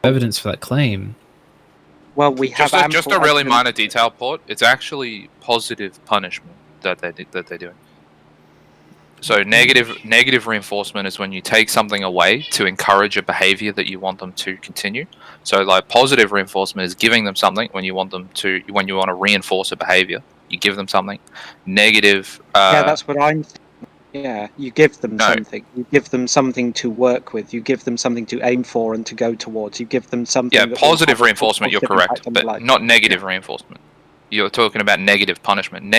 evidence for that claim. Well, we have just a really minor detail, Port. It's actually positive punishment that they're doing. So negative reinforcement is when you take something away to encourage a behavior that you want them to continue. So like positive reinforcement is giving them something when you want to reinforce a behavior. You give them something. Negative. Yeah, that's what I'm. Yeah, you give them something. You give them something to work with. You give them something to aim for and to go towards. You give them something. Yeah, positive reinforcement. You're correct, but not negative reinforcement. You're talking about negative punishment.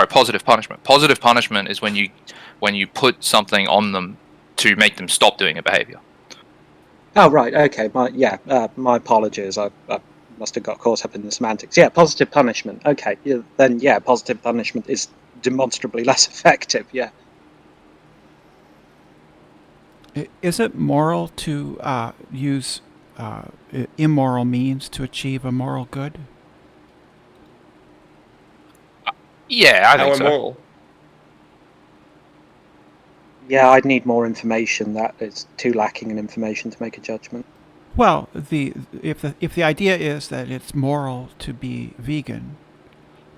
Positive punishment. Positive punishment is when you put something on them to make them stop doing a behavior. Oh right, okay. My apologies. I must have got caught up in the semantics. Yeah, positive punishment. Okay, then positive punishment is demonstrably less effective. Yeah. Is it moral to use immoral means to achieve a moral good? Yeah, I think so. Immoral? Yeah, I'd need more information. That is too lacking in information to make a judgment. Well, if the idea is that it's moral to be vegan,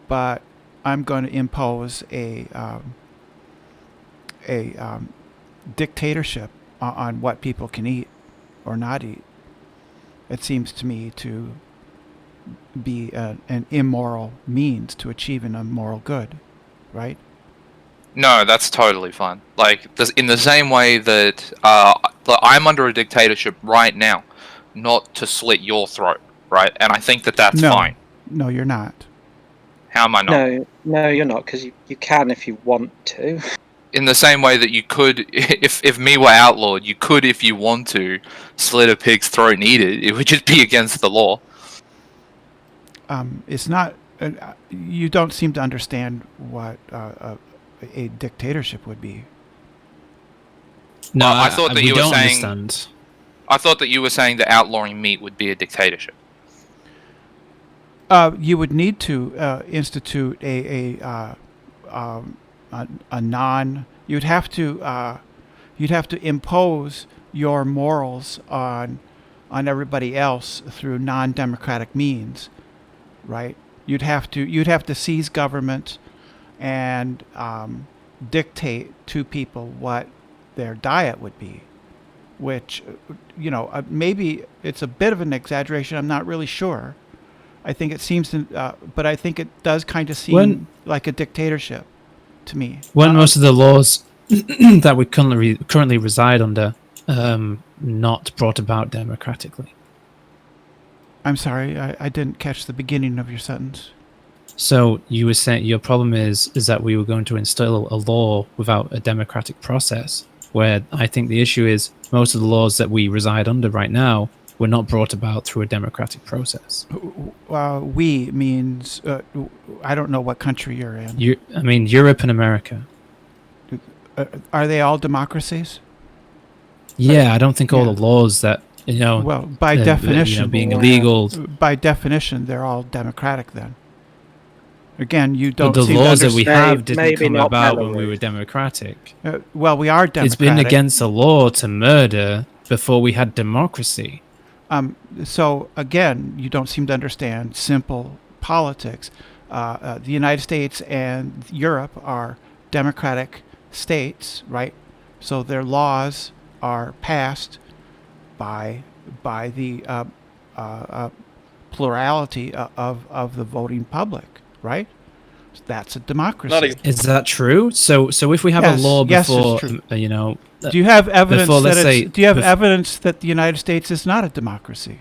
but I'm going to impose a dictatorship on what people can eat or not eat, it seems to me to be an immoral means to achieving a moral good, right? No, that's totally fine. Like, in the same way that I'm under a dictatorship right now, not to slit your throat, right? And I think that's fine. No, you're not. How am I not? No, you're not, because you can if you want to. In the same way that you could, if me were outlawed, you could, if you want to, slit a pig's throat and eat it. It would just be against the law. It's not. You don't seem to understand what a dictatorship would be. No, I thought that you were saying. Understand. I thought that you were saying that outlawing meat would be a dictatorship. You would need to institute a non. You'd have to impose your morals on everybody else through non-democratic means, right? You'd have to seize government and dictate to people what their diet would be, which, maybe it's a bit of an exaggeration. I'm not really sure. I think it seems to, but I think it does kind of seem like a dictatorship to me. When most of the laws that we currently reside under not brought about democratically. I'm sorry, I didn't catch the beginning of your sentence. So you were saying your problem is that we were going to instill a law without a democratic process, where I think the issue is most of the laws that we reside under right now were not brought about through a democratic process. We means, I don't know what country you're in. Europe and America. Are they all democracies? Yeah, I don't think all the laws that, well, by definition, being illegal. By definition, they're all democratic then. Again, you don't. But the laws that we have didn't maybe come not about Belarus. when we were democratic. Well, we are democratic. It's been against the law to murder before we had democracy. So again, you don't seem to understand simple politics. The United States and Europe are democratic states, right? So their laws are passed by the plurality of the voting public, right? That's a democracy. Is that true? So if we have a law before, do you have evidence evidence that the United States is not a democracy?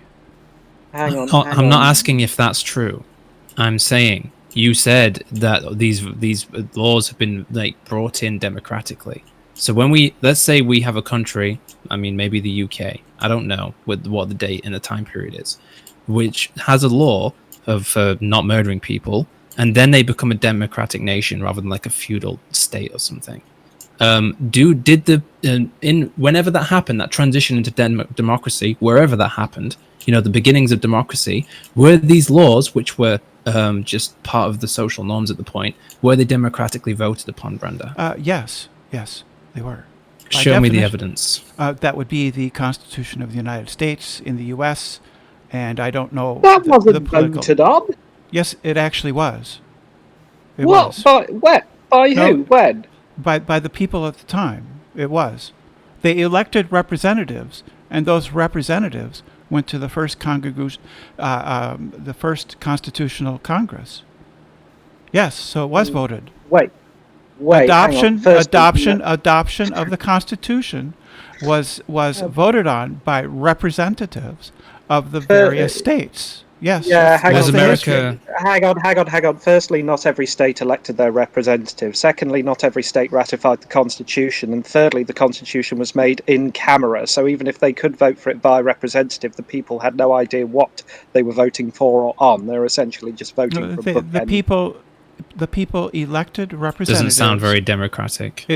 Hang on. I'm not asking if that's true. I'm saying you said that these laws have been brought in democratically. So when let's say we have a country, maybe the UK, I don't know what the date and the time period is, which has a law of not murdering people, and then they become a democratic nation rather than like a feudal state or something. Whenever that happened, that transition into democracy, wherever that happened, the beginnings of democracy, were these laws, which were just part of the social norms at the point, were they democratically voted upon, Brenda? Yes, they were. Show me the definition, evidence. That would be the Constitution of the United States in the U.S., and I don't know That the wasn't political. voted on. Yes, it actually was. It What? was. By where? By No. who? When? By the people at the time. It was. They elected representatives, and those representatives went to the first the first Constitutional Congress. Yes, so it was voted. Wait. Hang on. Firstly, Adoption of the Constitution was voted on by representatives of the various states. Yes. Yeah, hang Was on. America- Hang on. Firstly, not every state elected their representative. Secondly, not every state ratified the Constitution. And thirdly, the Constitution was made in camera. So even if they could vote for it by representative, the people had no idea what they were voting for or on. They're essentially just voting for a bookend. The people elected representatives. Doesn't sound very democratic.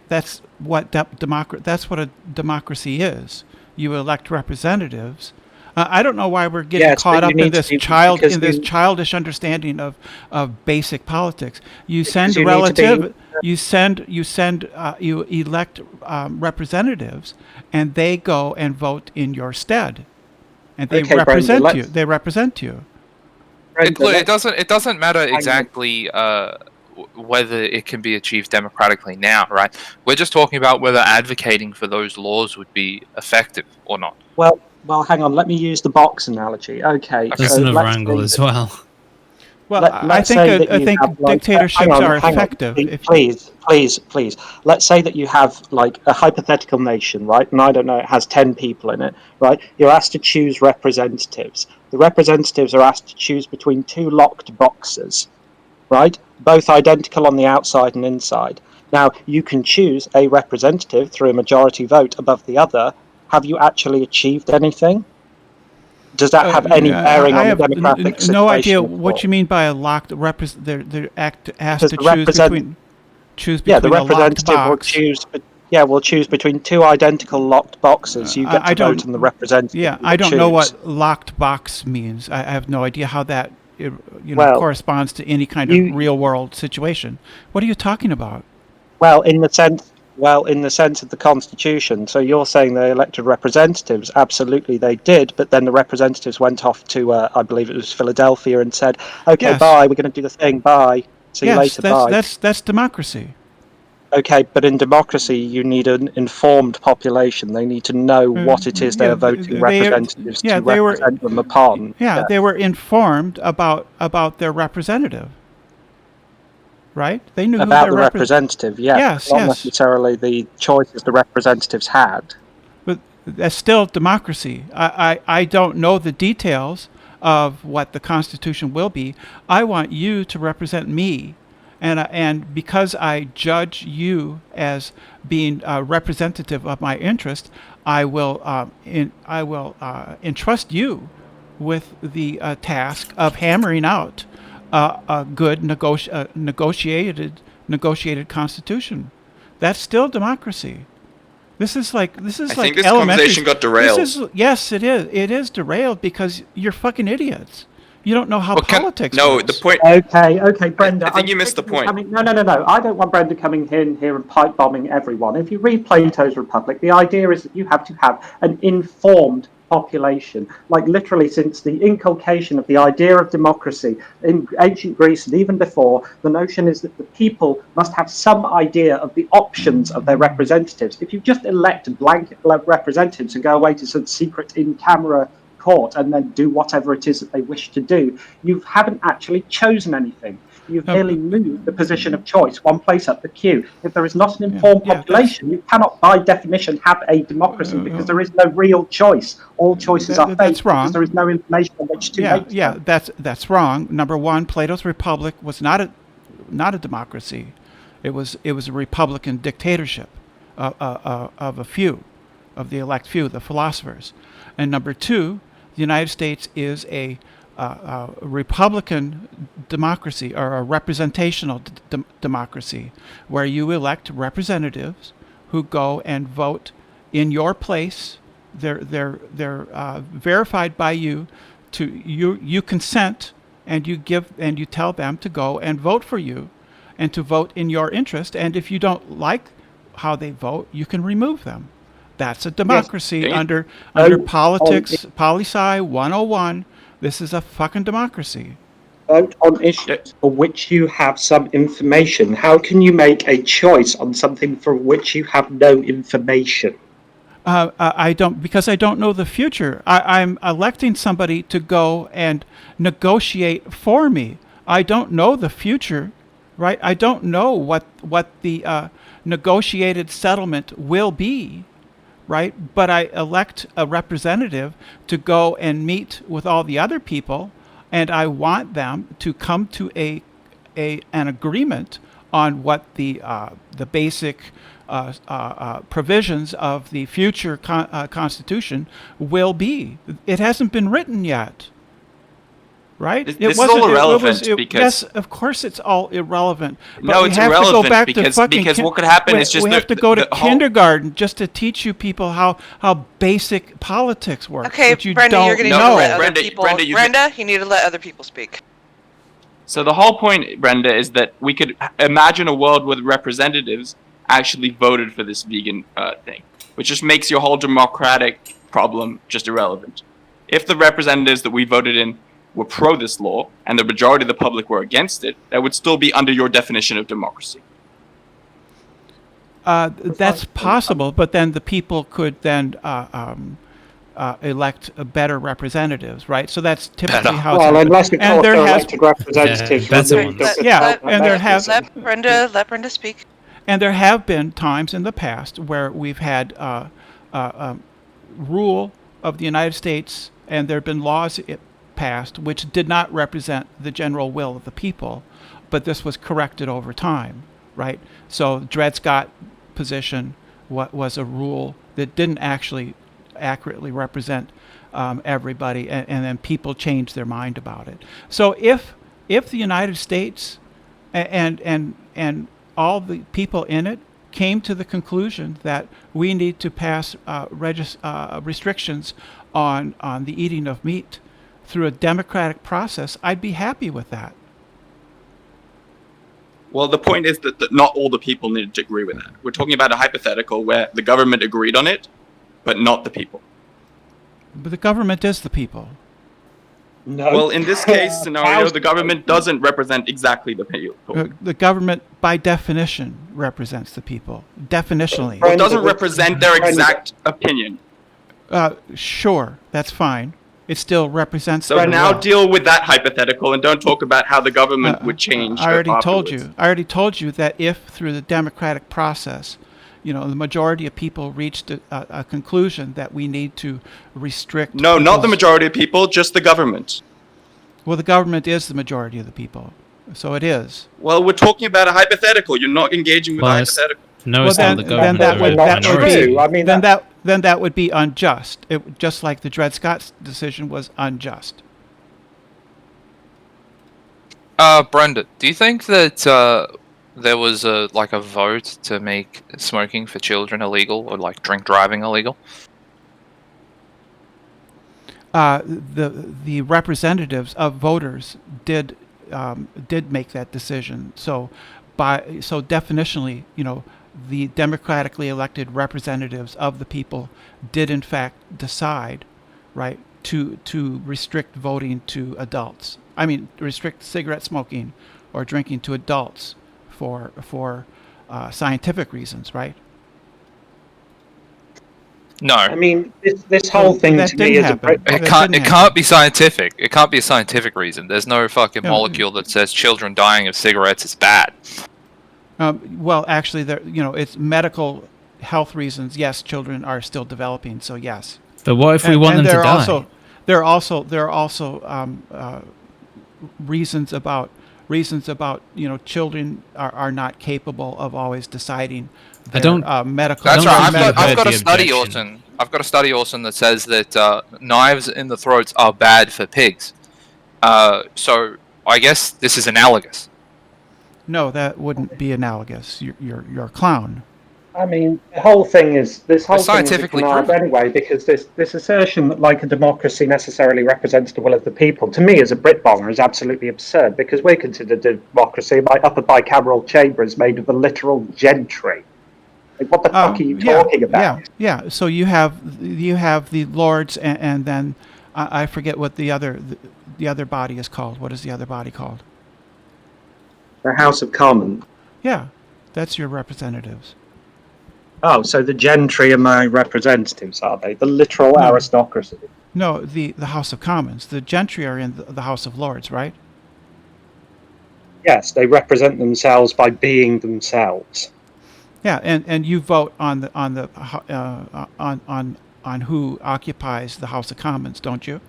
That's what That's what a democracy is. You elect representatives. I don't know why we're getting caught up in this childish understanding of basic politics. You elect representatives, and they go and vote in your stead, and they represent Brenda, you. They represent you. It doesn't matter exactly whether it can be achieved democratically now, right? We're just talking about whether advocating for those laws would be effective or not. Well, hang on. Let me use the box analogy. Okay. There's so another let's angle say as well. Well, let's say that I you think have, like, dictatorships hang on, are effective. Please. Let's say that you have like a hypothetical nation, right? And I don't know, it has 10 people in it, right? You're asked to choose representatives. The representatives are asked to choose between two locked boxes, right? Both identical on the outside and inside. Now, you can choose a representative through a majority vote above the other. Have you actually achieved anything? Does that have any bearing on the democratic situation? No idea what you mean by a locked they're asked to choose between the a locked representative box. will choose between two identical locked boxes. You get to vote on the representative. Yeah, I don't know what locked box means. I have no idea how that corresponds to any kind of real world situation. What are you talking about? Well, in the sense of the Constitution. So you're saying they elected representatives? Absolutely, they did. But then the representatives went off to, I believe it was Philadelphia, and said, "Okay, Yes. bye. We're going to do the thing. Bye. See you later. Bye." That's democracy. Okay, but in democracy, you need an informed population. They need to know what it is they're voting representatives to represent them upon. They were informed about their representative. Right? They knew about who the representative, Yes, not necessarily the choices the representatives had. But that's still democracy. I don't know the details of what the Constitution will be. I want you to represent me, and because I judge you as being representative of my interest, I will entrust you with the task of hammering out a good negotiated constitution. That's still democracy. This is like I think this elementary. conversation got derailed. Yes, it is. It is derailed because you're fucking idiots. You don't know how politics No, works. the point. Okay, Brenda. I think you missed the point. No. I don't want Brenda coming in here and pipe bombing everyone. If you read Plato's Republic, the idea is that you have to have an informed population. Like literally since the inculcation of the idea of democracy in ancient Greece and even before, the notion is that the people must have some idea of the options of their representatives. If you just elect blanket representatives and go away to some secret in-camera court and then do whatever it is that they wish to do, you haven't actually chosen anything. You've merely moved the position of choice one place up the queue. If there is not an informed population, you cannot, by definition, have a democracy because there is no real choice. All choices are fake. That's wrong. Because there is no information on which to make them. That's wrong. Number one, Plato's Republic was not a democracy. It was a republican dictatorship of a few, of the elect few, the philosophers. And number two, the United States is a republican democracy, or a representational democracy, where you elect representatives who go and vote in your place. They're verified by you. You consent, and you tell them to go and vote for you, and to vote in your interest. And if you don't like how they vote, you can remove them. That's a democracy Yes. under Oh, politics, poli-sci 101. This is a fucking democracy. Vote on issues for which you have some information. How can you make a choice on something for which you have no information? I don't, because I don't know the future. I'm electing somebody to go and negotiate for me. I don't know the future, right? I don't know what the negotiated settlement will be, right? But I elect a representative to go and meet with all the other people, and I want them to come to an agreement on what the basic provisions of the future Constitution will be. It hasn't been written yet, right? This is all irrelevant because yes, of course it's all irrelevant. But no, we it's have irrelevant to go back because to fucking what could happen is just we have to go to kindergarten just to teach you people how basic politics work. Okay, which you Brenda, don't you're going to know. let other Brenda, people. Brenda, You need to let other people speak. So the whole point, Brenda, is that we could imagine a world where the representatives actually voted for this vegan thing, which just makes your whole democratic problem just irrelevant. If the representatives that we voted in were pro this law and the majority of the public were against it, that would still be under your definition of democracy. That's possible, but then the people could then elect better representatives, right? So that's typically how. Well, it's unless of and course there they're has elected representatives. better removed ones. of the Yeah, development and there have- mechanism. Let Brenda speak. And there have been times in the past where we've had rule of the United States, and there have been laws passed which did not represent the general will of the people, but this was corrected over time, right? So Dred Scott position was a rule that didn't actually accurately represent everybody, and then people changed their mind about it. So if the United States and all the people in it came to the conclusion that we need to pass restrictions on the eating of meat through a democratic process, I'd be happy with that. Well, the point is that not all the people needed to agree with that. We're talking about a hypothetical where the government agreed on it, but not the people. But the government is the people. No. Well, in this case scenario, the government doesn't represent exactly the people. The government, by definition, represents the people. Definitionally. Well, it doesn't represent their exact opinion. Sure, that's fine. It still represents. So their now will. deal with that hypothetical and don't talk about how the government would change. I already told afterwards. you. I already told you that if through the democratic process, the majority of people reached a conclusion that we need to restrict. No, not the people's- majority of people, just the government. Well, the government is the majority of the people, so it is. Well, we're talking about a hypothetical. You're not engaging with Well, a it's- hypothetical. No, Well, it's then- not the then government. that would- they're a that would minority. true. I mean, Then that would be unjust. Just like the Dred Scott decision was unjust. Brenda, do you think that there was a vote to make smoking for children illegal or drink driving illegal? The representatives of voters did make that decision. So definitionally, the democratically elected representatives of the people did in fact decide, right, to restrict voting to adults. I mean, restrict cigarette smoking or drinking to adults for scientific reasons, right? No, I mean, this whole thing that to me didn't is a happen. Brit- it that can't. didn't It can't be scientific. It can't be a scientific reason. There's no fucking Yeah. molecule that says children dying of cigarettes is bad. Well, actually, it's medical health reasons. Yes, children are still developing, so yes. But what if we want them to die? There are also reasons about children are not capable of always deciding. I don't- medical. That's don't right. think you I've heard got a the study, objection. Orson. I've got a study, Orson, that says that knives in the throats are bad for pigs. So I guess this is analogous. No, that wouldn't be analogous. You're a clown. I mean, the whole thing is scientifically a canard proven. anyway, because this assertion that a democracy necessarily represents the will of the people, to me as a Brit-bonger, is absolutely absurd, because we consider democracy by upper bicameral chambers made of the literal gentry. Like, what the fuck are you talking about? Yeah. So you have the Lords, and then I forget what the other body is called. What is the other body called? The House of Commons. Yeah, that's your representatives. Oh, so the gentry are my representatives, are they? The literal No. aristocracy. No, the House of Commons. The gentry are in the House of Lords, right? Yes, they represent themselves by being themselves. Yeah, and you vote on who occupies the House of Commons, don't you?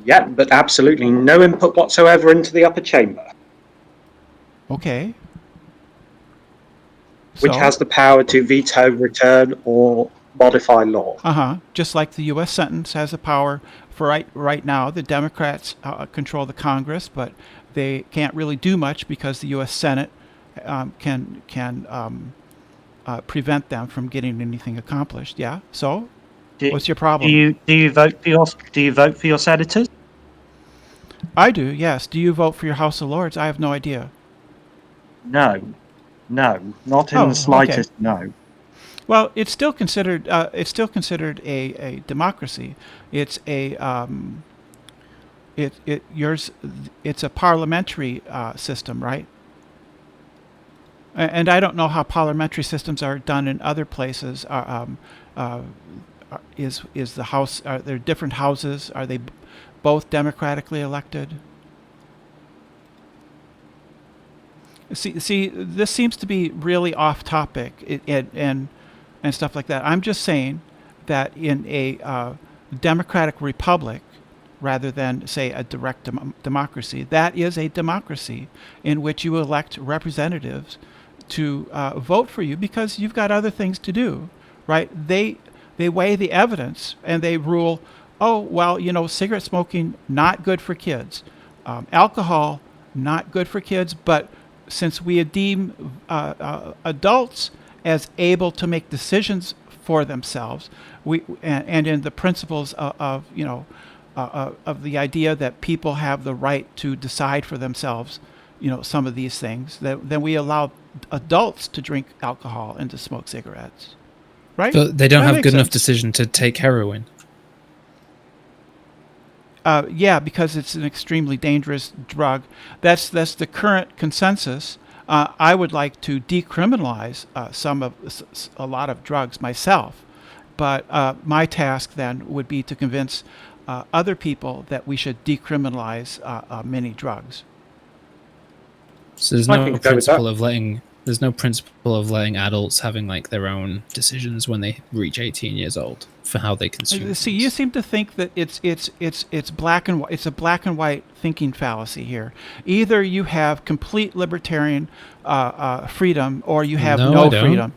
Yeah, but absolutely no input whatsoever into the upper chamber, Okay. which has the power to veto, return, or modify law. Just like the U.S. Sentence has the power for right now. The Democrats control the Congress, but they can't really do much because the U.S. Senate can prevent them from getting anything accomplished. Yeah. So, what's your problem? Do you vote for your senators? I do. Yes. Do you vote for your House of Lords? I have no idea. No, not in Oh, the slightest. okay. No. Well, it's still considered a democracy. It's it's a parliamentary system, right? And I don't know how parliamentary systems are done in other places. Is the House? Are there different houses? Are they both democratically elected? See, this seems to be really off topic, and stuff like that. I'm just saying that in a democratic republic, rather than say a direct democracy, that is a democracy in which you elect representatives to vote for you because you've got other things to do, right? They weigh the evidence and they rule, oh, well, cigarette smoking, not good for kids. Alcohol, not good for kids, but since we deem adults as able to make decisions for themselves, and in the principles of the idea that people have the right to decide for themselves, some of these things, then we allow adults to drink alcohol and to smoke cigarettes, right? But they don't That have makes good enough sense. decision to take heroin. Yeah, because it's an extremely dangerous drug. That's the current consensus. I would like to decriminalize a lot of drugs myself, but my task then would be to convince other people that we should decriminalize many drugs. So there's I no can go with principle that. of letting adults having like their own decisions when they reach 18 years old for how they consume. See, you seem to think that it's black and white. It's a black and white thinking fallacy here. Either you have complete libertarian freedom, or you have No, I no don't. freedom.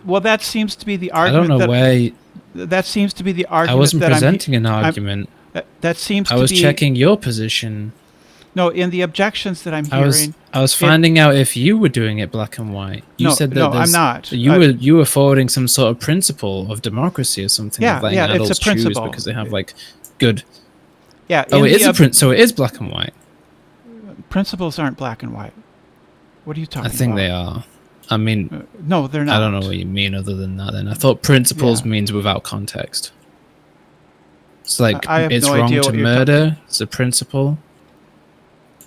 Well, that seems to be the I argument. don't know why. That seems to be the I argument. wasn't that presenting an I'm- argument. that seems I to was be. checking your position. No, in the objections that I'm I was hearing. finding out if you were doing it black and white. You said that I'm not. You were forwarding some sort of principle of democracy or something. Yeah, of letting yeah, it's a adults principle. choose because they have like good. Yeah. Oh, in it is the a so it is black and white. Principles aren't black and white. What are you talking I think about? they are. I mean, No, they're not. I don't know what you mean other than that. Then I thought principles Yeah. means without context. It's like I have it's no wrong idea to what you're murder. It's a principle.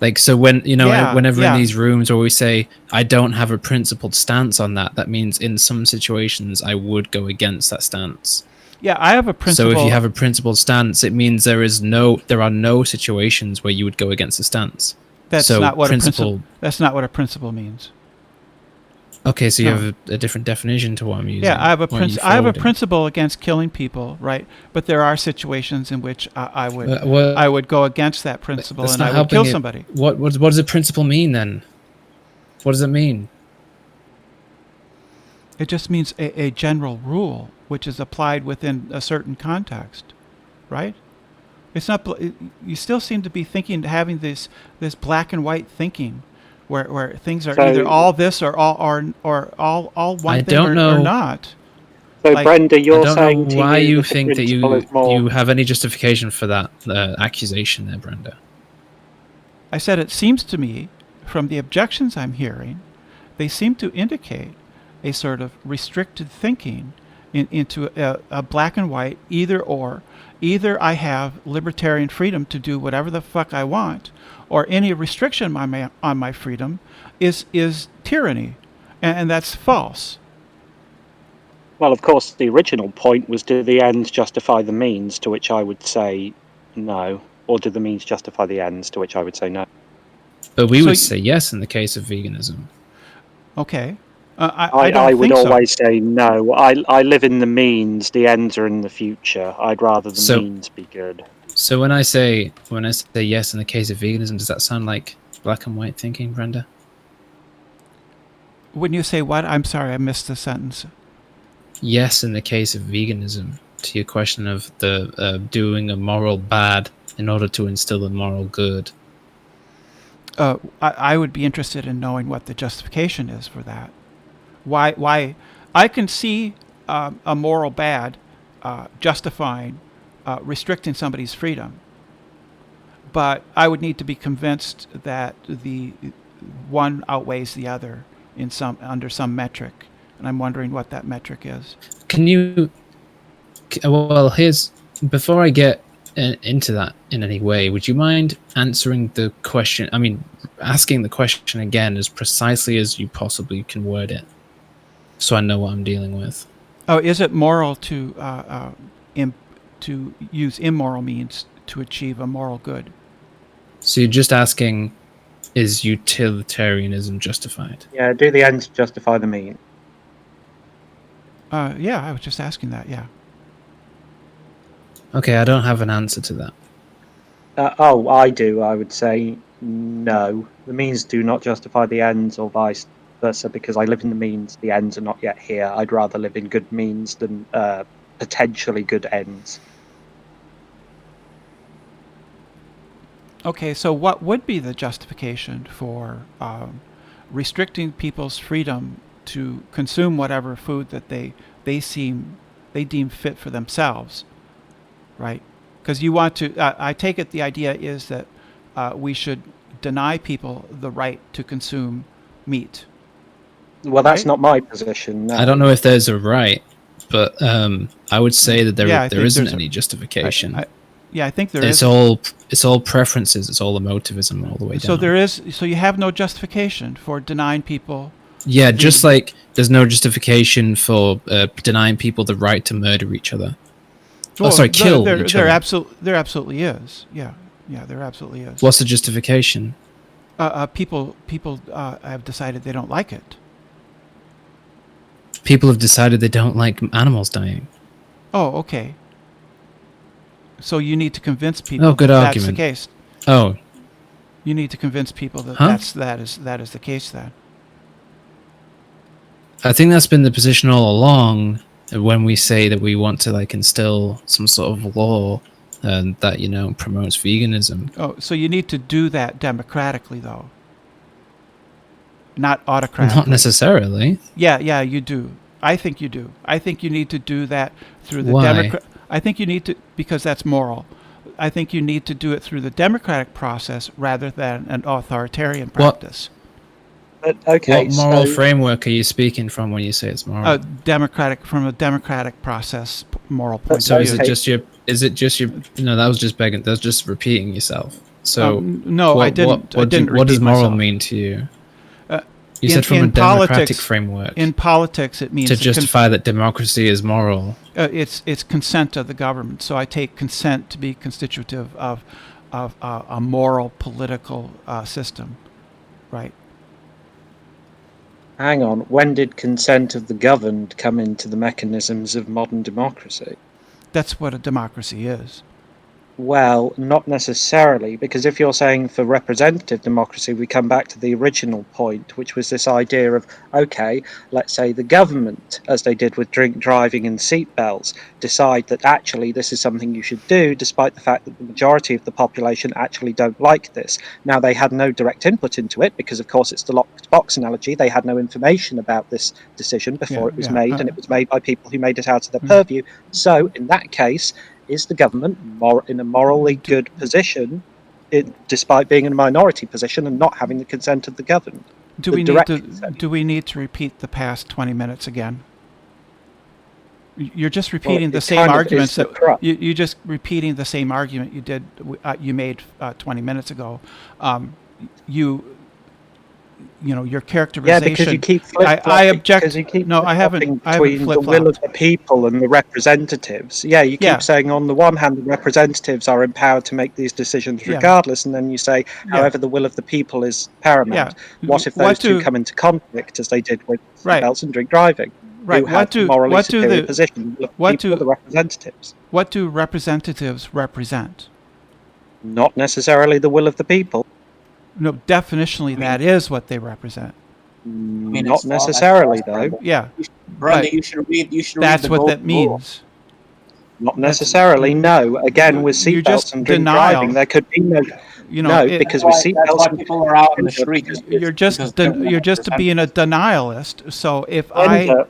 Like, so when Yeah, whenever yeah. in these rooms where we say I don't have a principled stance on that, that means in some situations I would go against that stance. Yeah, I have a principle. So if you have a principled stance, it means there are no situations where you would go against the stance. that's so not what principle. a principle. That's not what a principle means. Okay, so you No. have a different definition to what I'm using. Yeah, I have a what are you I have a forwarding? principle against killing people, right? But there are situations in which I would Well, I would go against that principle that's and not I would helping kill it. somebody. What does a principle mean then? What does it mean? It just means a general rule which is applied within a certain context, right? It's not. You still seem to be having this black and white thinking, where things are So- either all this or all one I thing don't or know. not. So, Like- Brenda, I you're don't saying know to why you that the think that principle is more. you have any justification for that accusation there, Brenda. I said it seems to me, from the objections I'm hearing, they seem to indicate a sort of restricted thinking into a black and white either or. Either I have libertarian freedom to do whatever the fuck I want, or any restriction on my freedom is tyranny, and that's false. Well, of course, the original point was, do the ends justify the means, to which I would say no, or do the means justify the ends, to which I would say no. But we So would say yes in the case of veganism. Okay. I don't I would think so. always say no. I live in the means, the ends are in the future. I'd rather the So- means be good. So when I say yes in the case of veganism, does that sound like black and white thinking, Brenda? When you say what? I'm sorry, I missed the sentence. Yes in the case of veganism, to your question of the doing a moral bad in order to instill a moral good. I would be interested in knowing what the justification is for that. Why I can see a moral bad justifying restricting somebody's freedom, but I would need to be convinced that the one outweighs the other under some metric, and I'm wondering what that metric is. Can you? Well, here's before I get into that in any way, would you mind answering the question? I mean, asking the question again as precisely as you possibly can word it, so I know what I'm dealing with. Oh, is it moral to use immoral means to achieve a moral good? So you're just asking, is utilitarianism justified? Yeah, do the ends justify the means? Yeah, I was just asking that. Yeah. Okay, I don't have an answer to that. I do. I would say no. The means do not justify the ends, or vice versa, because I live in the means, the ends are not yet here. I'd rather live in good means than potentially good ends. Okay, so what would be the justification for restricting people's freedom to consume whatever food that they deem fit for themselves, right? Because you want to. I take it the idea is that we should deny people the right to consume meat. Well, that's Right? not my position. No. I don't know if there's a right, but I would say that Yeah, I there think isn't there's any justification. I think there It's is. all preferences. It's all emotivism all the way So down. there is. So you have no justification for denying people. Yeah, just like there's no justification for denying people the right to murder each other. Kill each other. There absolutely is. Yeah, there absolutely is. What's the justification? People have decided they don't like it. People have decided they don't like animals dying. Oh, okay. So you need to convince people Oh, good that argument. that's the case. Oh, You need to convince people that Huh? that is the case then. I think that's been the position all along when we say that we want to like instill some sort of law that promotes veganism. Oh, so you need to do that democratically though. Not autocratically. Not necessarily. Yeah, you do. I think you do. I think you need to do that through the Why? I think you need to, because that's moral. I think you need to do it through the democratic process rather than an authoritarian practice. But, okay, What moral so, framework are you speaking from when you say it's moral? From a democratic process moral point So of is view. it just your no, that was just begging, that's just repeating yourself. So No, I didn't. I didn't what does repeat moral myself. mean to you? You in- said from in a democratic politics- framework In politics, it means to justify that democracy is moral. it's consent of the government. So I take consent to be constitutive of a moral political system, right? hang on. When did consent of the governed come into the mechanisms of modern democracy? That's what a democracy is. Well, not necessarily, because if you're saying for representative democracy, we come back to the original point, which was this idea of, okay, let's say the government, as they did with drink driving and seatbelts, decide that actually this is something you should do, despite the fact that the majority of the population actually don't like this. Now, they had no direct input into it, because of course it's the locked box analogy. They had no information about this decision before it was made, and it was made by people who made it out of their purview. So, in that case, is the government in a morally good position, despite being in a minority position and not having the consent of the governed? Do the we direct need to consent. do we need to repeat the past 20 minutes again? You're just repeating the it same kind of arguments is the that crux. you just repeating the same argument you did you made 20 minutes ago. You know your characterization. Yeah, because you keep I flip-flopping. object. Because you keep No, I haven't. flip-flopping I haven't between the will of flip-flopped. the people and the representatives. Yeah, you keep Yeah. saying on the one hand the representatives are empowered to make these decisions Yeah. regardless, and then you say, Yeah. however, the will of the people is paramount. Yeah. What if those two come into conflict, as they did with Right. seatbelts and drink driving? Right. Who has the morally superior position? The will of the what people or do- the representatives? What do representatives represent? Not necessarily the will of the people. No, definitionally, that is what they represent. mean, Not it's all- necessarily, that's though. Yeah, Brenda, but you should read. You should that's read the what that golden rule. means. Not necessarily. No. Again, with You're just seatbelts and drink denial. driving, there could be no. You know, No, it- because That's with why, that's seatbelts why and people are out in the street. you're just you're just being a denialist. So if Brenda,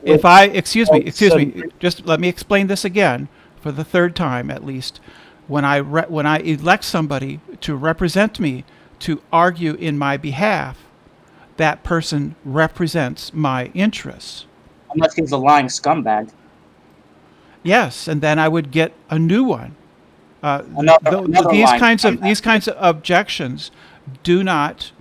excuse me, just let me explain this again for the third time at least. When I elect somebody to represent me to argue in my behalf, that person represents my interests. Unless he's a lying scumbag. Yes, and then I would get a new one. Another These line kinds of comeback. these kinds of objections do not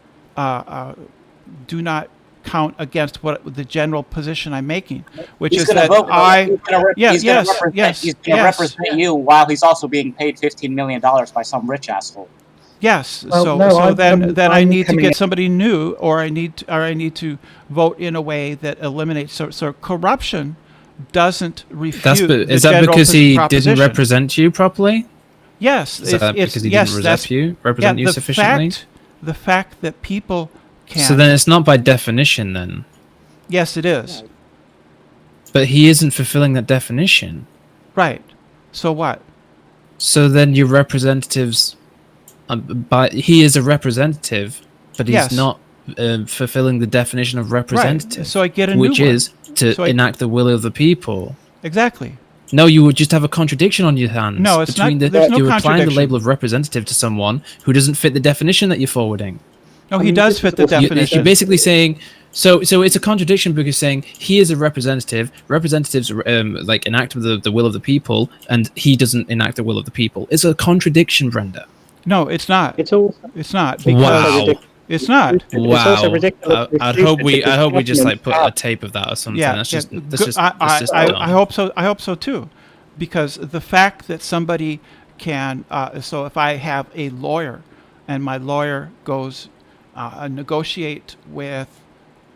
count against what the general position I'm making, which He's is gonna that vote. I yeah, he's yes, gonna represent, yes, He's going to yes. represent you while he's also being paid $15 million by some rich asshole. yes. Well, So no, I'm- then I I'm need to coming get at- somebody new, or I need to vote in a way that eliminates. So corruption doesn't refute. Is the that general because he didn't proposition. represent you properly? Yes, Is that because he yes, didn't that's- represent you the sufficiently? The fact that people can. So then it's not by definition then. Yes, it is. But he isn't fulfilling that definition. Right. So what? So then your representatives, but he is a representative, but he's Yes. not fulfilling the definition of representative, Right. So I get a new which one. is to So I- enact the will of the people. Exactly. No, you would just have a contradiction on your hands. No, it's between not- there's no you're applying the contradiction. label of representative to someone who doesn't fit the definition that you're forwarding. No, he does fit the definition. You're basically saying so it's a contradiction because saying he is a representative. Representatives like enact the will of the people, and he doesn't enact the will of the people. It's a contradiction, Brenda. No, it's not. It's all. It's not. Wow. Because it's not. It's also Wow. ridiculous. I'd hope we just like put a tape of that or something. Yeah. That's yeah. just that's Good. just, I that's just dumb. hope so. I hope so too, because the fact that somebody can. So if I have a lawyer, and my lawyer goes negotiate with.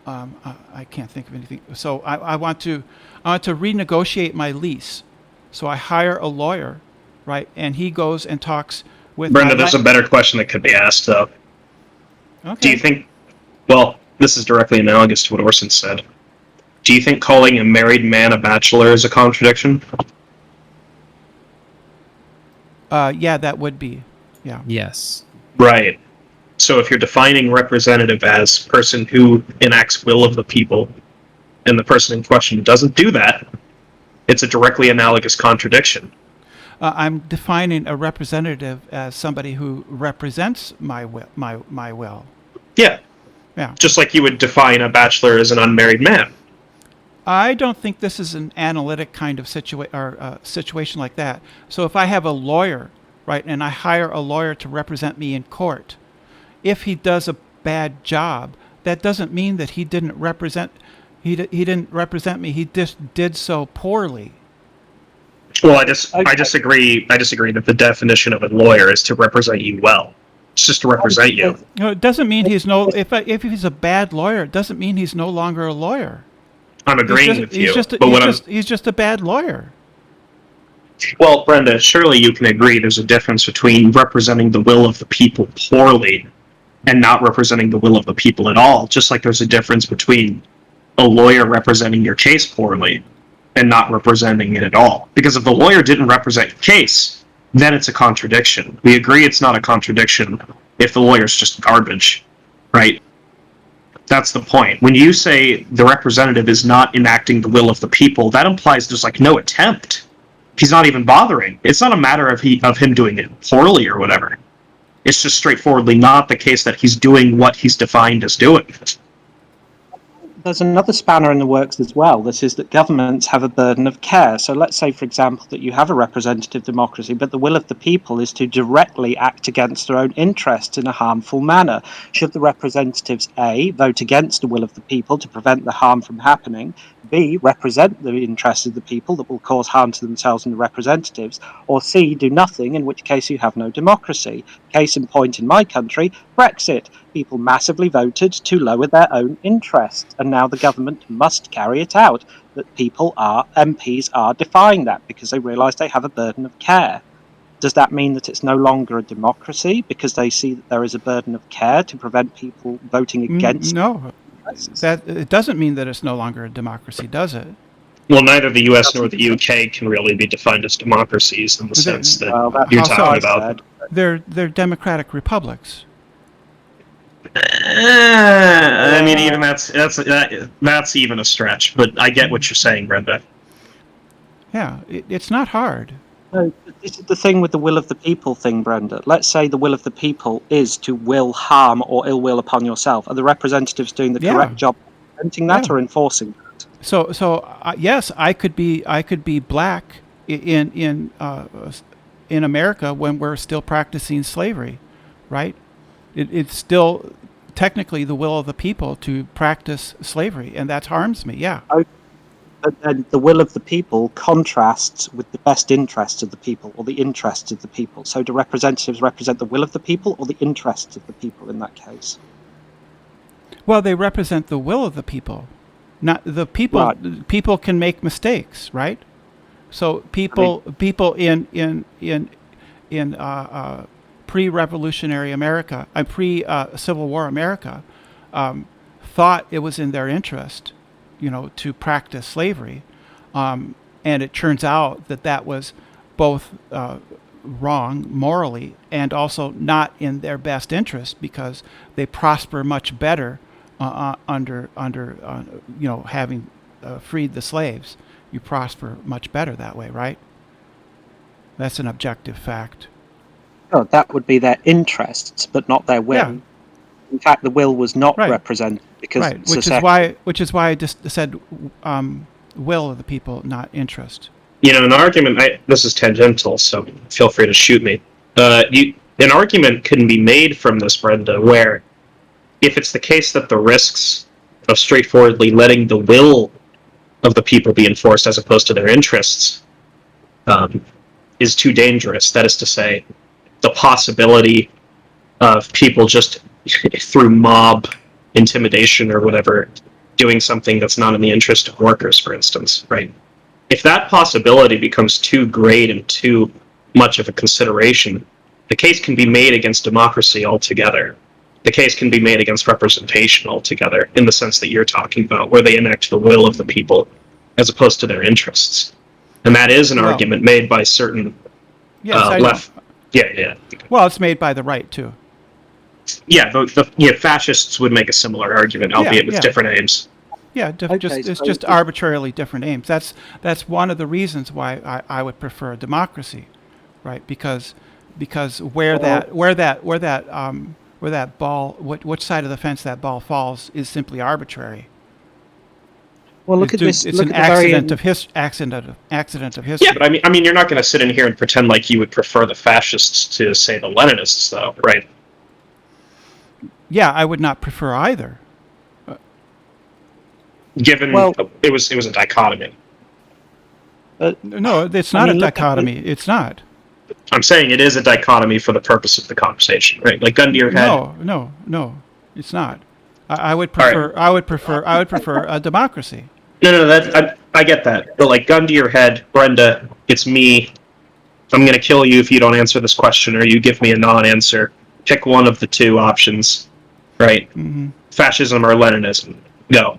I can't think of anything. So I want to renegotiate my lease. So I hire a lawyer, right? And he goes and talks with. Brenda, there's a better question that could be asked, though. Okay. Do you think, well, this is directly analogous to what Orson said. Do you think calling a married man a bachelor is a contradiction? Yeah, that would be. Yeah. Yes. Right. So if you're defining representative as person who enacts will of the people, and the person in question doesn't do that, it's a directly analogous contradiction. I'm defining a representative as somebody who represents my will. My will. Yeah. Yeah. Just like you would define a bachelor as an unmarried man. I don't think this is an analytic kind of situation like that. So if I have a lawyer, right, and I hire a lawyer to represent me in court, if he does a bad job, that doesn't mean that he didn't represent. He didn't represent me. He just did so poorly. Well, I disagree. I disagree that the definition of a lawyer is to represent you well. It's just to represent you. No, it doesn't mean he's no. If he's a bad lawyer, it doesn't mean he's no longer a lawyer. I'm agreeing with you. He's just a bad lawyer. Well, Brenda, surely you can agree there's a difference between representing the will of the people poorly and not representing the will of the people at all, just like there's a difference between a lawyer representing your case poorly and not representing it at all. Because if the lawyer didn't represent your case, then it's a contradiction. We agree it's not a contradiction if the lawyer's just garbage, right? That's the point. When you say the representative is not enacting the will of the people, that implies there's like no attempt. He's not even bothering. It's not a matter of him doing it poorly or whatever. It's just straightforwardly not the case that he's doing what he's defined as doing. there's another spanner in the works as well. This is that governments have a burden of care. So let's say, for example, that you have a representative democracy, but the will of the people is to directly act against their own interests in a harmful manner. Should the representatives A, vote against the will of the people to prevent the harm from happening, B, represent the interests of the people that will cause harm to themselves and the representatives, or C, do nothing, in which case you have no democracy? Case in point in my country, Brexit. People massively voted to lower their own interests, and now the government must carry it out. That MPs are defying that because they realise they have a burden of care. Does that mean that it's no longer a democracy because they see that there is a burden of care to prevent people voting against? No, that it doesn't mean that it's no longer a democracy, does it? Well, neither the U.S. nor the U.K. can really be defined as democracies in the sense that you're how so? talking about. They're democratic republics. I mean, even that's even a stretch. But I get what you're saying, Brenda. Yeah, it's not hard. No, this is the thing with the will of the people thing, Brenda. Let's say the will of the people is to will harm or ill will upon yourself. Are the representatives doing the correct job of preventing that or enforcing that? So yes, I could be black in America when we're still practicing slavery, right? It's still technically the will of the people to practice slavery, and that harms me. Yeah. But then the will of the people contrasts with the best interests of the people or the interests of the people. So do representatives represent the will of the people or the interests of the people in that case? Well, they represent the will of the people. Not the people. Right. People can make mistakes, right? So people in pre-revolutionary America, pre-Civil War America, thought it was in their interest, to practice slavery, and it turns out that was both wrong morally and also not in their best interest because they prosper much better under having freed the slaves. You prosper much better that way, right? That's an objective fact. Oh, that would be their interests, but not their will. Yeah. In fact, the will was not Right. represented because Right, which is why I just said will of the people, not interest. An argument. This is tangential, so feel free to shoot me. An argument can be made from this, Brenda, where if it's the case that the risks of straightforwardly letting the will of the people be enforced as opposed to their interests is too dangerous. That is to say, the possibility of people just through mob intimidation or whatever doing something that's not in the interest of workers, for instance, right? If that possibility becomes too great and too much of a consideration, the case can be made against democracy altogether. The case can be made against representation altogether, in the sense that you're talking about, where they enact the will of the people as opposed to their interests. And that is an argument made by certain left. Yeah. Well, it's made by the right too. Yeah, fascists would make a similar argument, albeit with different aims. Yeah, just arbitrarily different aims. That's one of the reasons why I would prefer democracy, right? Because where that ball, which side of the fence that ball falls is simply arbitrary. Well, look at this. It's an accident of history. Yeah, but I mean, you're not going to sit in here and pretend like you would prefer the fascists to, say, the Leninists, though, right? Yeah, I would not prefer either. Given it was a dichotomy. No, it's not a dichotomy. It's not. I'm saying it is a dichotomy for the purpose of the conversation, right? Like gun to your head. No, it's not. I would prefer. Right. I would prefer a democracy. No, I get that. But like gun to your head, Brenda, it's me. I'm going to kill you if you don't answer this question, or you give me a non-answer. Pick one of the two options, right? Mm-hmm. Fascism or Leninism. Go.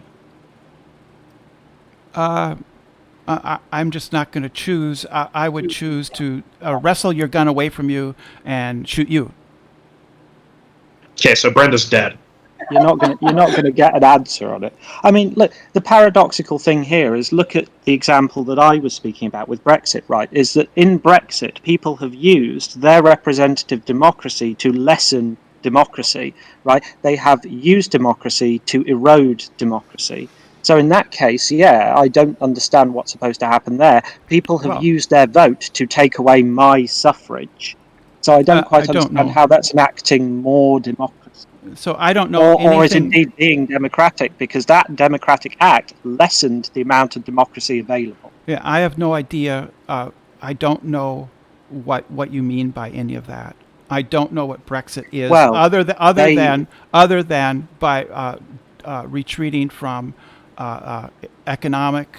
I'm just not going to choose. I would choose to wrestle your gun away from you and shoot you. Okay, so Brenda's dead. You're not going to get an answer on it. I mean, look, the paradoxical thing here is look at the example that I was speaking about with Brexit, right? Is that in Brexit, people have used their representative democracy to lessen democracy, right? They have used democracy to erode democracy. So in that case, yeah, I don't understand what's supposed to happen there. People have Well- used their vote to take away my suffrage. So I don't quite I don't understand know. how that's enacting more democracy. So I don't know Or is anything. indeed being democratic, because that democratic act lessened the amount of democracy available. Yeah, I have no idea. I don't know what you mean by any of that. I don't know what Brexit is, Well, other than by retreating from economic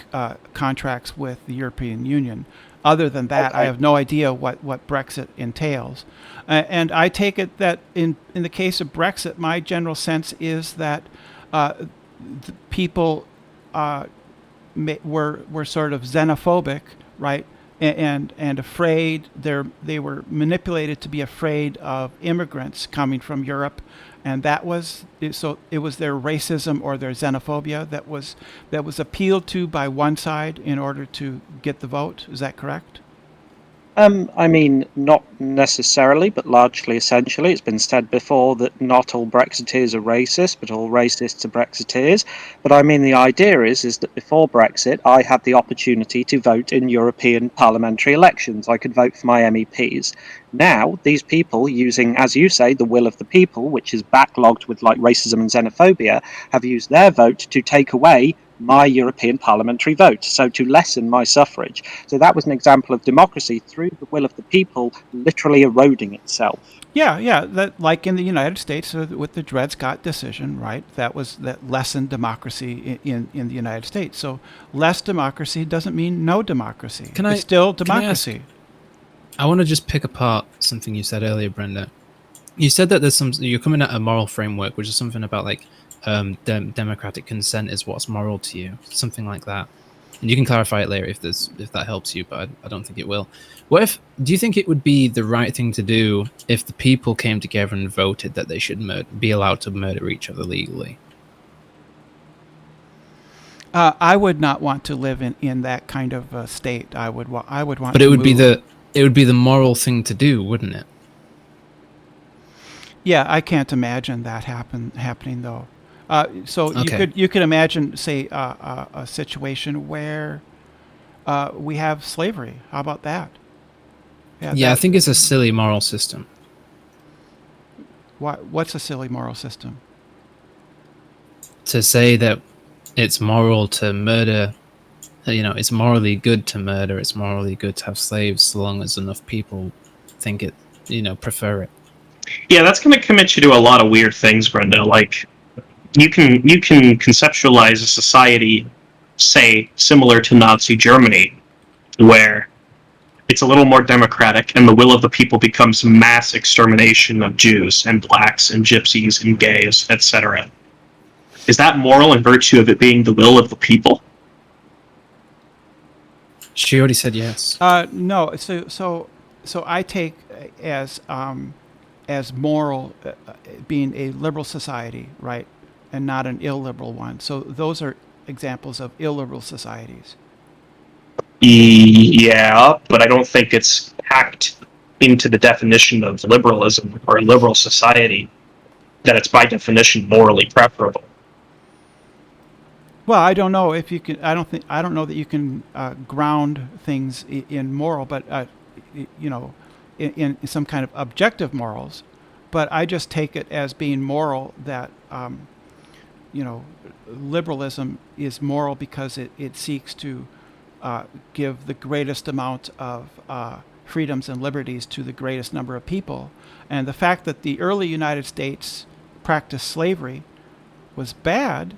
contracts with the European Union. Other than that, I Okay. have no idea what Brexit entails. And I take it that in the case of Brexit, my general sense is that the people were sort of xenophobic, right? And afraid. They were manipulated to be afraid of immigrants coming from Europe, and that was so. It was their racism or their xenophobia that was appealed to by one side in order to get the vote. Is that correct? I mean, not necessarily, but largely, essentially. It's been said before that not all Brexiteers are racist, but all racists are Brexiteers. But I mean, the idea is that before Brexit, I had the opportunity to vote in European parliamentary elections. I could vote for my MEPs. Now, these people, using, as you say, the will of the people, which is backlogged with like racism and xenophobia, have used their vote to take away my European parliamentary vote, so to lessen my suffrage. So that was an example of democracy through the will of the people literally eroding itself. Yeah. That, like in the United States with the Dred Scott decision, right? That lessened democracy in the United States. So less democracy doesn't mean no democracy. It's still democracy. I want to just pick apart something you said earlier, Brenda. You said that you're coming at a moral framework, which is something about like democratic consent is what's moral to you, something like that. And you can clarify it later if that helps you, but I don't think it will. Do you think it would be the right thing to do if the people came together and voted that they should be allowed to murder each other legally? I would not want to live in that kind of state. I would want. But it would be the moral thing to do, wouldn't it? Yeah, I can't imagine that happening though. So Okay. you could imagine, say, a situation where we have slavery. How about that? Yeah, I think it's a silly moral system. What's a silly moral system? To say that it's moral to murder, it's morally good to murder, it's morally good to have slaves, so long as enough people think it, prefer it. Yeah, that's going to commit you to a lot of weird things, Brenda. Like, you can conceptualize a society, say, similar to Nazi Germany, where it's a little more democratic and the will of the people becomes mass extermination of Jews and blacks and gypsies and gays, etc. Is that moral in virtue of it being the will of the people? She already said yes. No. So I take as moral being a liberal society, right, and not an illiberal one. So those are examples of illiberal societies. Yeah, but I don't think it's packed into the definition of liberalism or a liberal society that it's by definition morally preferable. Well, I don't know if you can. I don't know that you can ground things in moral, but in some kind of objective morals. But I just take it as being moral that liberalism is moral because it seeks to give the greatest amount of freedoms and liberties to the greatest number of people. And the fact that the early United States practiced slavery was bad,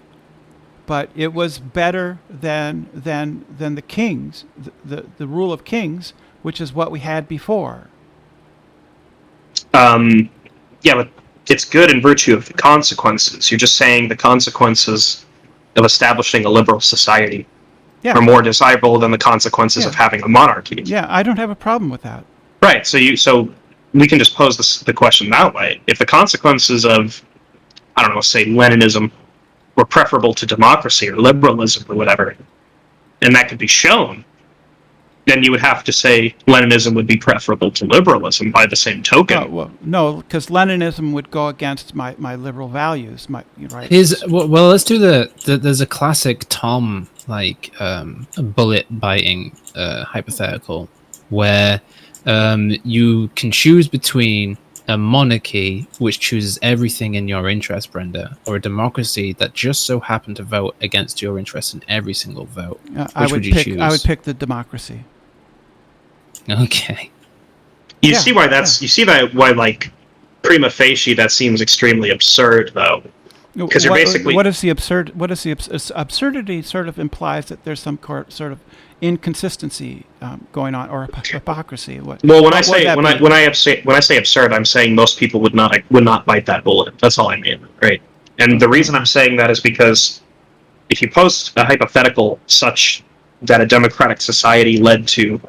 but it was better than the kings, the rule of kings, which is what we had before. Yeah, but it's good in virtue of the consequences. You're just saying the consequences of establishing a liberal society are more desirable than the consequences of having a monarchy. Yeah, I don't have a problem with that. Right. So we can just pose the question that way. If the consequences of, I don't know, say Leninism were preferable to democracy or liberalism or whatever, and that could be shown, then you would have to say Leninism would be preferable to liberalism by the same token. Well, no, because Leninism would go against my liberal values. Right? Well, let's do there's a classic Tom bullet biting hypothetical where you can choose between a monarchy which chooses everything in your interest, Brenda, or a democracy that just so happened to vote against your interest in every single vote. Which would you choose? I would pick the democracy. Okay. You see why like prima facie that seems extremely absurd though. Because you're basically absurdity sort of implies that there's some sort of inconsistency going on, or hypocrisy. When I say absurd, I'm saying most people would not bite that bullet. That's all I mean, right? And the reason I'm saying that is because if you post a hypothetical such that a democratic society led to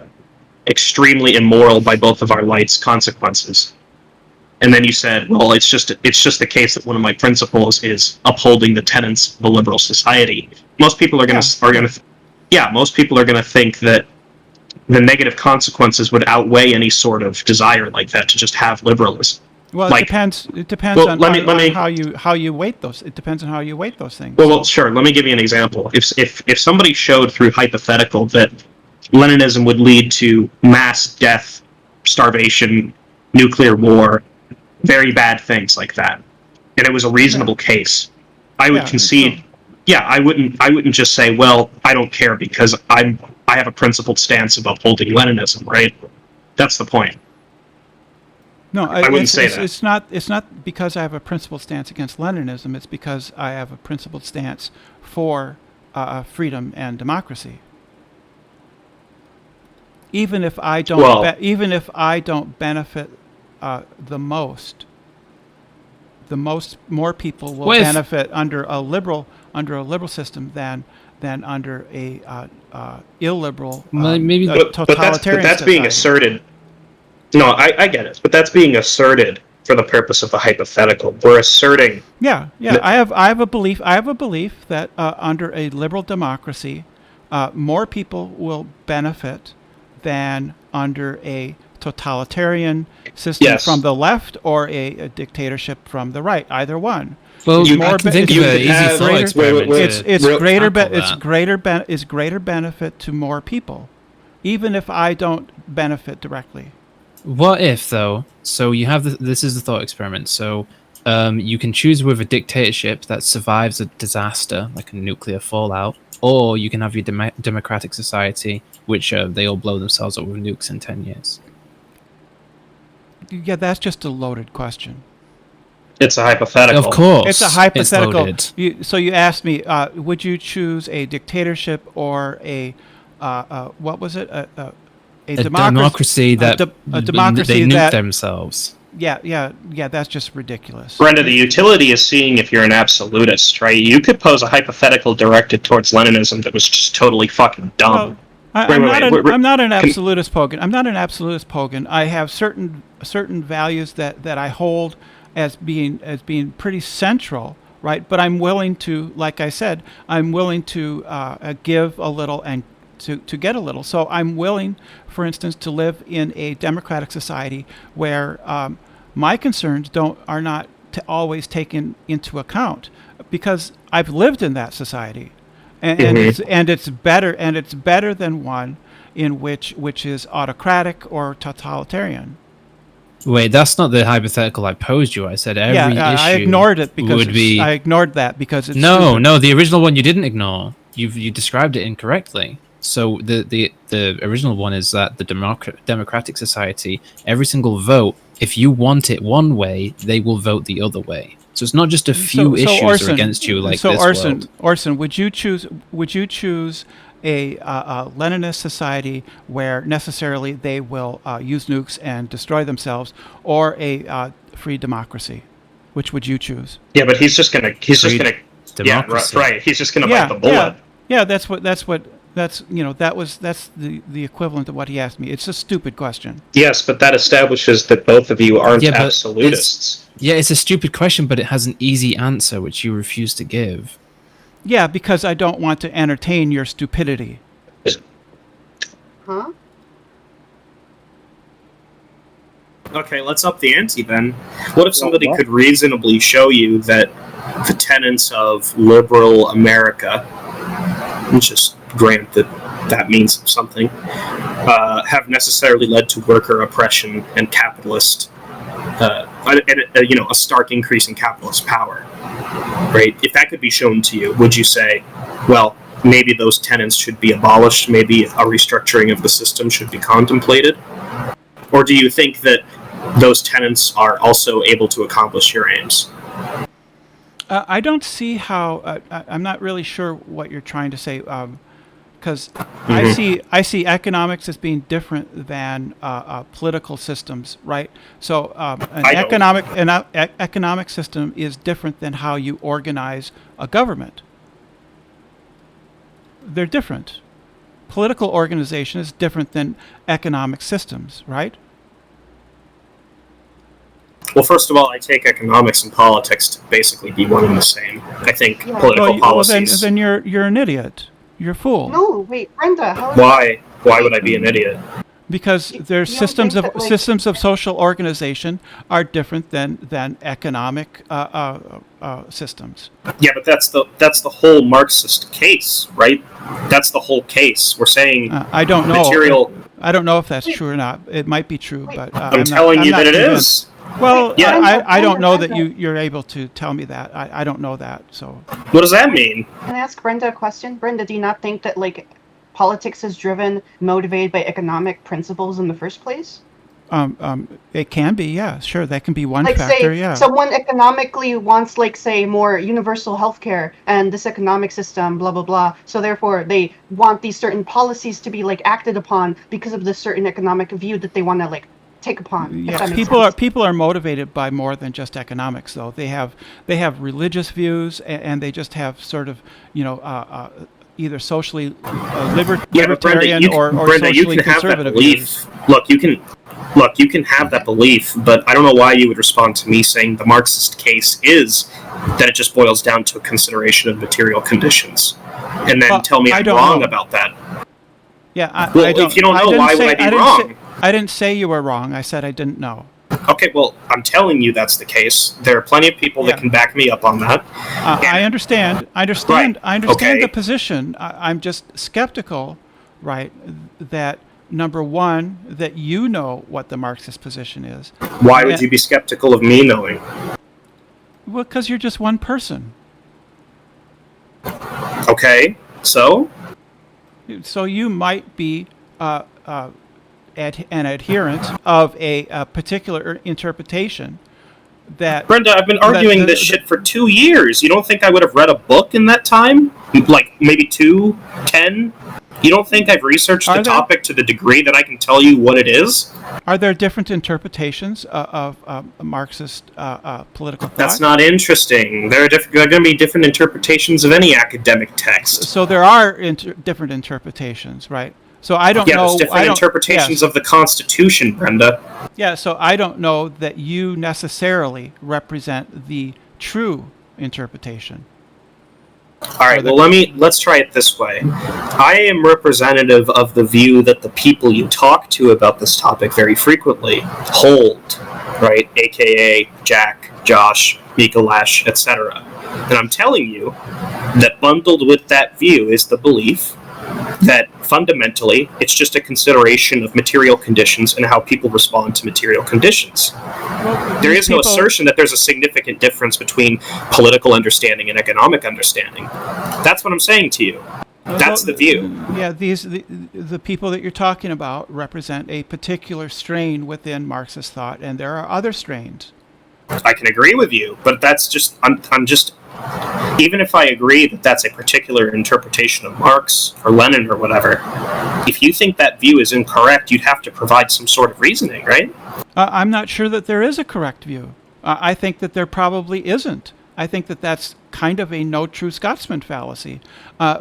extremely immoral by both of our lights consequences, and then you said, well, it's just the case that one of my principles is upholding the tenets of a liberal society. Most people are going to think that the negative consequences would outweigh any sort of desire like that to just have liberalism. Well, it depends. It depends on how you weight those. It depends on how you weight those things. Well, sure. Let me give you an example. If somebody showed through hypothetical that Leninism would lead to mass death, starvation, nuclear war, very bad things like that, and it was a reasonable case, I would concede. Yeah, I wouldn't just say, well, I don't care because I have a principled stance of upholding Leninism, right? That's the point. No, I wouldn't say that. It's not because I have a principled stance against Leninism. It's because I have a principled stance for freedom and democracy. Even if I don't benefit more people will benefit under a liberal system than under a illiberal totalitarian. But that's being asserted. No, I get it, but that's being asserted for the purpose of the hypothetical. We're asserting. I have a belief. I have a belief that under a liberal democracy, more people will benefit than under a totalitarian system from the left or a dictatorship from the right. Either one. Well, I can think of an easy thought experiment. It's greater benefit to more people, even if I don't benefit directly. What if though? So you have this is the thought experiment. So you can choose with a dictatorship that survives a disaster like a nuclear fallout, or you can have your democratic society, which they all blow themselves up with nukes in 10 years. Yeah, that's just a loaded question. It's a hypothetical. Of course. It's a hypothetical. It's so you asked me, would you choose a dictatorship or a what was it? A democracy that they nuke themselves. Yeah, that's just ridiculous. Brenda, the utility is seeing if you're an absolutist, right? You could pose a hypothetical directed towards Leninism that was just totally fucking dumb. Well, I'm not an absolutist pagan. I'm not an absolutist pagan. I have certain values that I hold as being pretty central, right? But I'm willing to, like I said, I'm willing to give a little and to get a little. So I'm willing, for instance, to live in a democratic society where my concerns are not always taken into account, because I've lived in that society. And it's better than one in which is autocratic or totalitarian. Wait, that's not the hypothetical I posed you. I said every issue. I ignored it because I ignored that because it's no. The original one you didn't ignore. You described it incorrectly. So the original one is that the democratic society, every single vote, if you want it one way, they will vote the other way. So it's not just a few issues are against you like this world. Orson, would you choose a Leninist society where necessarily they will use nukes and destroy themselves, or a free democracy? Which would you choose? Yeah, but he's just gonna democracy. Yeah, right. He's just gonna bite the bullet. Yeah, that's the equivalent of what he asked me. It's a stupid question. Yes, but that establishes that both of you aren't absolutists. It's a stupid question, but it has an easy answer, which you refuse to give. Yeah, because I don't want to entertain your stupidity. Huh? Okay, let's up the ante then. What if somebody What? could reasonably show you that the tenets of liberal America, let's just grant that that means something, have necessarily led to worker oppression and capitalist, a stark increase in capitalist power, right? If that could be shown to you, would you say, well, maybe those tenets should be abolished, maybe a restructuring of the system should be contemplated? Or do you think that those tenets are also able to accomplish your aims? I don't see how. I'm not really sure what you're trying to say, because I see economics as being different than political systems, right? So an economic system is different than how you organize a government. They're different. Political organization is different than economic systems, right? Well, first of all, I take economics and politics to basically be one and the same. I think political Well, policies. then you're an idiot. You're a fool. No, wait, Brenda, how is Why? Why would I be an idiot? Because there's you don't systems think of that, like- systems of social organization are different than economic systems. Yeah, but that's the whole Marxist case, right? That's the whole case. We're saying I don't know. material. I don't know if that's true or not. It might be true, but I'm telling you that it is. Well, Yeah. I don't know that Brenda. you're able to tell me that. I don't know that. So What does that mean? Can I ask Brenda a question? Brenda, do you not think that like politics is driven, motivated by economic principles in the first place? it can be, yeah, sure. That can be one Like factor, say yeah. someone economically wants like say more universal healthcare and this economic system, blah blah blah. So therefore they want these certain policies to be like acted upon because of this certain economic view that they want to like take upon. If Yeah, that makes people sense. are people are motivated by more than just economics, though. They have religious views, and they just have sort of either socially Yeah, but Brenda, libertarian you or Brenda, you socially can have that conservative belief. views. Look, you can have that belief, but I don't know why you would respond to me saying the Marxist case is that it just boils down to a consideration of material conditions, and then Well, tell me I I'm don't wrong know. about that. Yeah, Well, I don't. if you don't I know, didn't why say- would I be didn't wrong? say- I didn't say you were wrong. I said I didn't know. Okay, well, I'm telling you that's the case. There are plenty of people Yeah. that can back me up on that. I understand. I understand Okay. the position. I'm just skeptical, right? That number one, that you know what the Marxist position is. Why would Yeah. you be skeptical of me knowing? Well, because you're just one person. Okay, so So you might be an adherent of a particular interpretation that. Brenda, I've been that arguing the- this the- shit for 2 years. You don't think I would have read a book in that time? Like maybe 2, 10? You don't think I've researched Are the there- topic to the degree that I can tell you what it is? Are there different interpretations of Marxist political thought? That's not interesting. There are going to be different interpretations of any academic text. So there are different interpretations, right? So I don't Yeah, know. there's different interpretations of the Constitution, Brenda. Yeah, so I don't know that you necessarily represent the true interpretation. All right, well, let's try it this way. I am representative of the view that the people you talk to about this topic very frequently hold, right? AKA Jack, Josh, Mikolash, etc. And I'm telling you that bundled with that view is the belief that fundamentally it's just a consideration of material conditions and how people respond to material conditions. There is no assertion that there's a significant difference between political understanding and economic understanding. That's what I'm saying to you. That's the view. Yeah, the people that you're talking about represent a particular strain within Marxist thought, and there are other strains. I can agree with you, but that's just I'm just even if I agree that that's a particular interpretation of Marx or Lenin or whatever, if you think that view is incorrect, you'd have to provide some sort of reasoning, right? I'm not sure that there is a correct view. I think that there probably isn't. I think that that's kind of a no true Scotsman fallacy.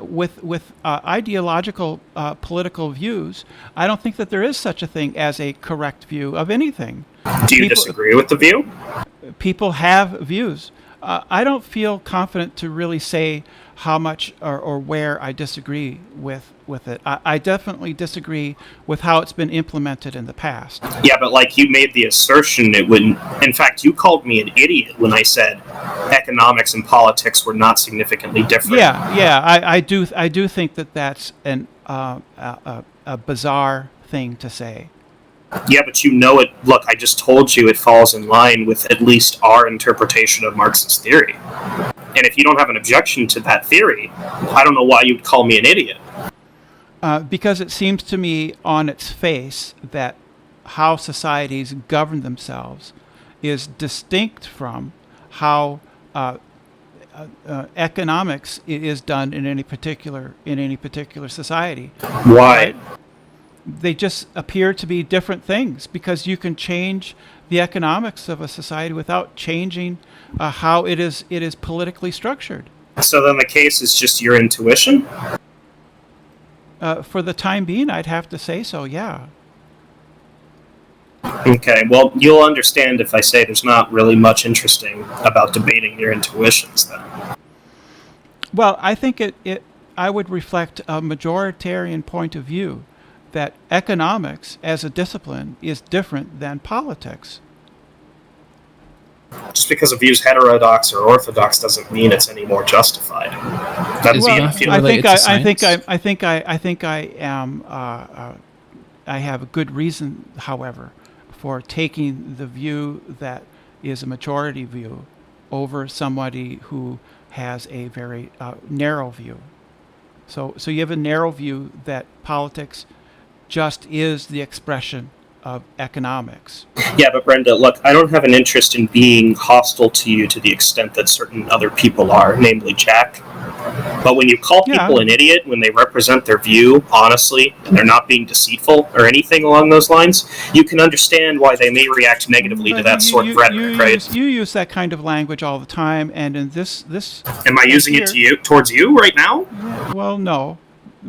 With ideological political views, I don't think that there is such a thing as a correct view of anything. Do you disagree with the view? People have views. I don't feel confident to really say how much or where I disagree with it. I definitely disagree with how it's been implemented in the past. Yeah, but like you made the assertion it wouldn't. In fact, you called me an idiot when I said economics and politics were not significantly different. Yeah, I do think that that's a bizarre thing to say. Yeah, but you know it. Look, I just told you it falls in line with at least our interpretation of Marx's theory. And if you don't have an objection to that theory, I don't know why you'd call me an idiot. Because it seems to me on its face that how societies govern themselves is distinct from how economics is done in any particular society. Why? Right? They just appear to be different things, because you can change the economics of a society without changing how it is politically structured. So then the case is just your intuition? For the time being, I'd have to say so, yeah. Okay, well, you'll understand if I say there's not really much interesting about debating your intuitions then. Well, I think I would reflect a majoritarian point of view that economics as a discipline is different than politics. Just because a view's heterodox or orthodox doesn't mean it's any more justified. That is Well, even I if you feel related to science? I have a good reason, however, for taking the view that is a majority view over somebody who has a very narrow view. So you have a narrow view that politics just is the expression of economics. Yeah, but Brenda, look, I don't have an interest in being hostile to you to the extent that certain other people are, namely Jack. But when you call people an idiot when they represent their view honestly, and they're not being deceitful or anything along those lines, you can understand why they may react negatively to that sort of rhetoric, right? You use that kind of language all the time, and in this Am I using it to you, towards you right now? Well, no.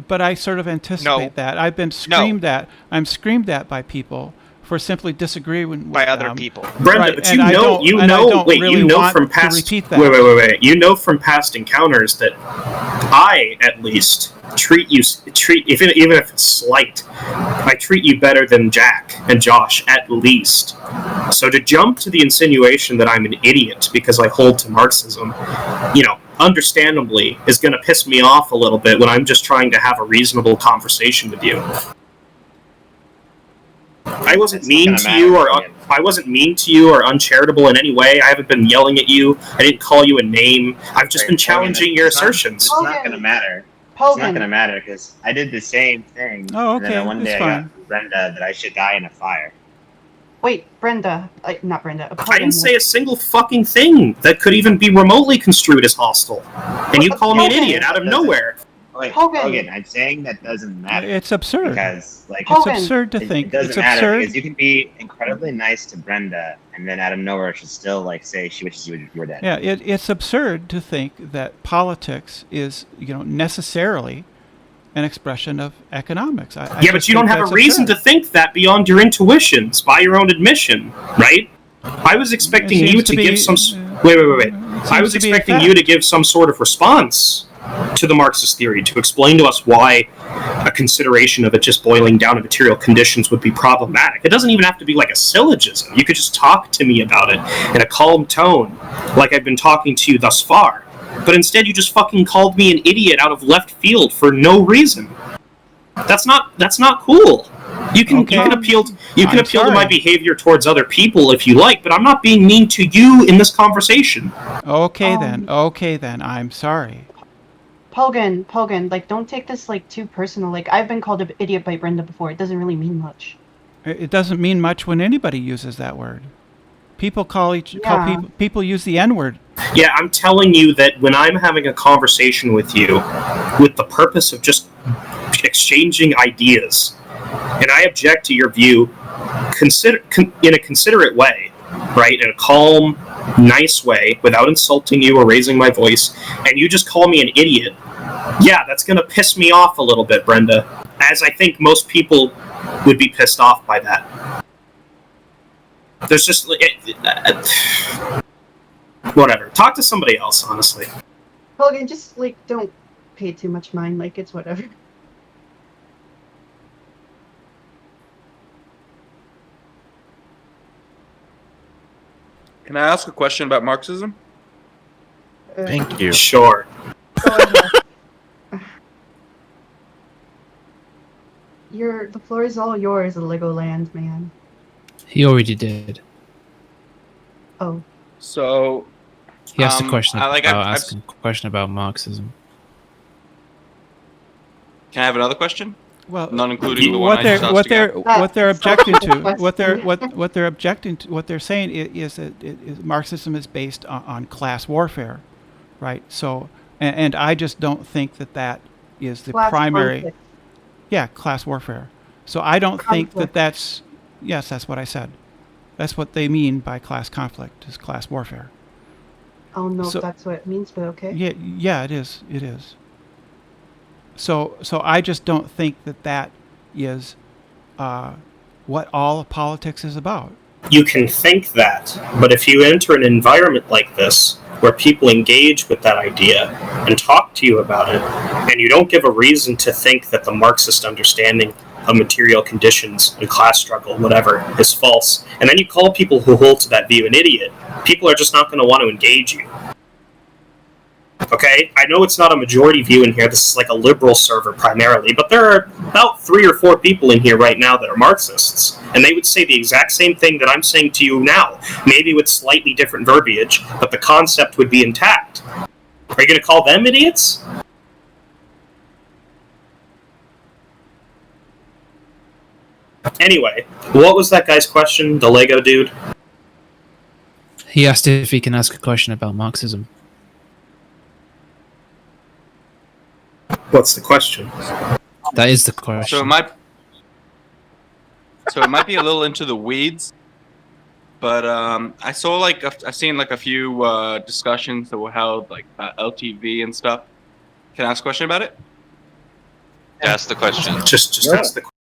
But I sort of anticipate that. I've been screamed at. I'm screamed at by people for simply disagreeing with by other people. Brenda, right, but you know from past you know from past encounters that I at least treat even if it's slight, I treat you better than Jack and Josh at least. So to jump to the insinuation that I'm an idiot because I hold to Marxism, understandably, is going to piss me off a little bit when I'm just trying to have a reasonable conversation with you. I wasn't mean to you, or uncharitable in any way. I haven't been yelling at you. I didn't call you a name. I've just been challenging your assertions. It's not going to matter. It's not going to matter because I did the same thing. Oh, okay. And then one day I got from Brenda that I should die in a fire. Wait, Brenda. Not Brenda. I didn't say a single fucking thing that could even be remotely construed as hostile. And you call me an idiot out of nowhere. Wait, Hogan, I'm saying that doesn't matter. It's absurd. Because, it's absurd to think. It doesn't it's matter absurd. because you can be incredibly nice to Brenda, and then out of nowhere she'll still say she wishes you were dead. Yeah, it's absurd to think that politics is, necessarily an expression of economics. But you don't have a reason to think that beyond your intuitions, by your own admission, right? I was expecting you to give some. Wait. I was expecting you to give some sort of response to the Marxist theory, to explain to us why a consideration of it just boiling down to material conditions would be problematic. It doesn't even have to be like a syllogism. You could just talk to me about it in a calm tone, like I've been talking to you thus far. But instead you just fucking called me an idiot out of left field for no reason. That's not cool. You can appeal to my behavior towards other people if you like, but I'm not being mean to you in this conversation. Okay then. I'm sorry. Pogan, don't take this too personal. I've been called an idiot by Brenda before. It doesn't really mean much. It doesn't mean much when anybody uses that word. People people use the N-word. Yeah, I'm telling you that when I'm having a conversation with you with the purpose of just exchanging ideas, and I object to your view in a considerate way, right, in a calm, nice way, without insulting you or raising my voice, and you just call me an idiot, yeah, that's going to piss me off a little bit, Brenda, as I think most people would be pissed off by that. There's just... whatever. Talk to somebody else, honestly. Hogan, just like don't pay too much mind. Like it's whatever. Can I ask a question about Marxism? Thank you. Sure. The floor is all yours, Legoland, man. He already did. Oh. So He asked a question I've asking a question about Marxism. Can I have another question? Well, Not including the one what I they're just asked what again? they're what they're That's not objecting the to, question. what they're objecting to, what they're saying is that Marxism is based on class warfare, right? So, and I just don't think that is the Class primary. conflict. Yeah, class warfare. So I don't think Conflict. that's. Yes, that's what I said. That's what they mean by class conflict, is class warfare. I don't know So- if that's what it means, but okay. Yeah, it is. It is. So I just don't think that is what all of politics is about. You can think that, but if you enter an environment like this where people engage with that idea and talk to you about it, and you don't give a reason to think that the Marxist understanding of material conditions and class struggle, whatever, is false, and then you call people who hold to that view an idiot, people are just not going to want to engage you. Okay, I know it's not a majority view in here. This is like a liberal server primarily, but there are about 3 or 4 people in here right now that are Marxists, and they would say the exact same thing that I'm saying to you now, maybe with slightly different verbiage, but the concept would be intact. Are you going to call them idiots? Anyway, what was that guy's question, the Lego dude? He asked if he can ask a question about Marxism. What's the question? That is the question. So it might be a little into the weeds, but I saw I've seen like a few discussions that were held like LTV and stuff. Can I ask a question about it? Ask the question. Just ask the question.